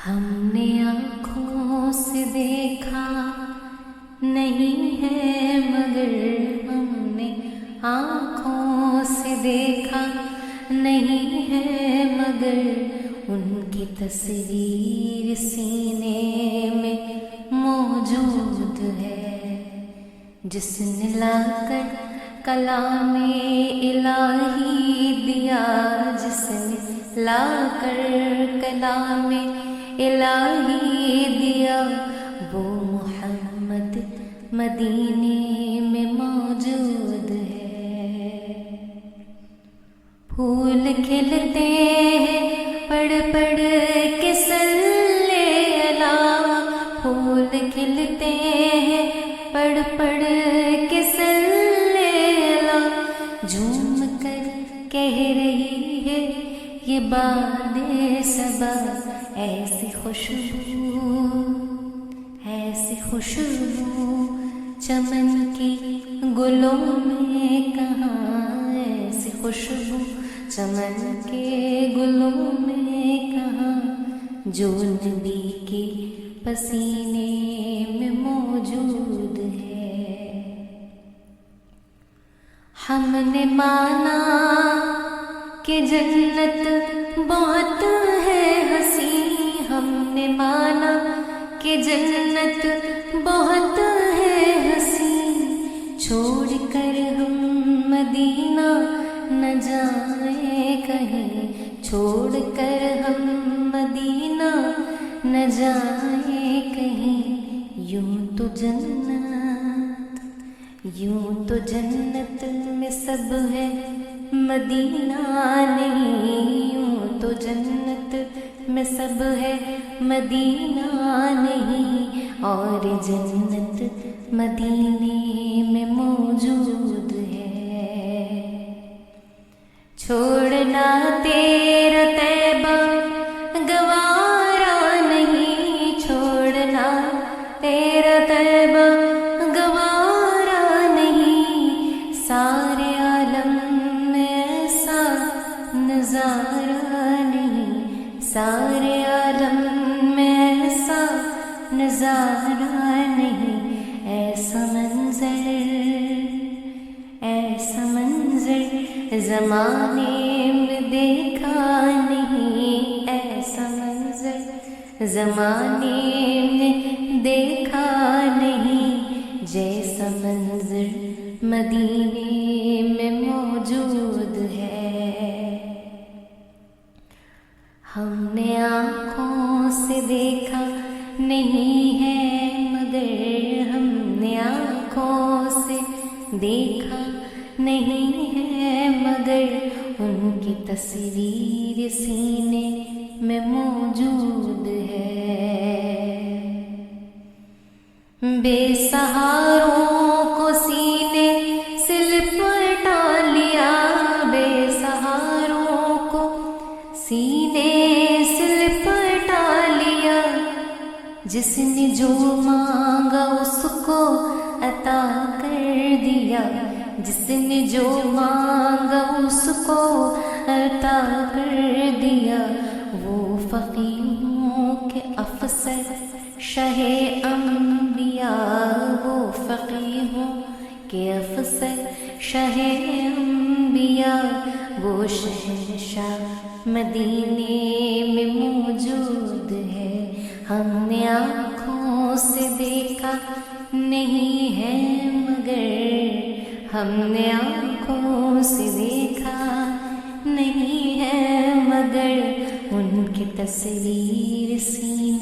ہم نے آنکھوں سے دیکھا نہیں ہے مگر ہم نے آنکھوں سے دیکھا نہیں ہے مگر ان کی تصویر سینے میں موجود ہے، جس نے لا کر کلام الہی دیا، جس نے لا کر کلام الہی دیا، وہ محمد مدینے میں موجود ہے۔ پھول کھلتے ہیں پڑھ پڑھ کے صلی علی، پھول کھلتے ہیں پڑھ پڑھ کے صلی علی، جھوم کر کہہ رہی ہے یہ باد صبا، ایسی خوشبو ایسی خوشبو چمن کی گلوں میں کہاں، ایسی خوشبو چمن کے گلوں میں کہاں، جو نبی کے پسینے میں موجود ہے۔ ہم نے مانا کہ جنت بہت ہے حسین، ہم نے مانا کہ جنت بہت ہے حسین، چھوڑ کر ہم مدینہ نہ جائیں کہیں، چھوڑ کر ہم مدینہ نہ جائیں کہیں، یوں تو جنت میں سب ہے مدینہ نہیں، یوں تو جنت میں سب ہے مدینہ نہیں، اور جنت مدینے میں موجود ہے۔ چھوڑنا تیرا طیبہ گوارا نہیں، چھوڑنا تیرا طیبہ گوارا نہیں، سارے عالم میں ایسا نظارہ نہیں، سارے عالم میں ایسا نظارہ نہیں، ایسا منظر زمانے میں دیکھا نہیں، ایسا منظر زمانے میں دیکھا نہیں، جیسا منظر مدینے میں موجود ہے۔ ہم نے آنکھوں سے دیکھا نہیں ہے مگر ہم نے آنکھوں سے دیکھا نہیں ہے مگر ان کی تصویر سینے میں موجود ہے۔ بے سہاروں کو سینے سے لپٹا لیا، بے سہاروں کو سینے سے لپٹا لیا، جس نے جو مانگا اس کو عطا کر دیا، جس نے جو مانگا اس کو عطا کر دیا، وہ فقیروں کے افسر شہ انبیاء، وہ فقیروں کے افسر شہ انبیاء، وہ شہنشاہ مدینے میں موجود ہے۔ ہم نے آنکھوں سے دیکھا نہیں ہے مگر ہم نے آنکھوں سے دیکھا نہیں ہے مگر ان کی تصویر سینے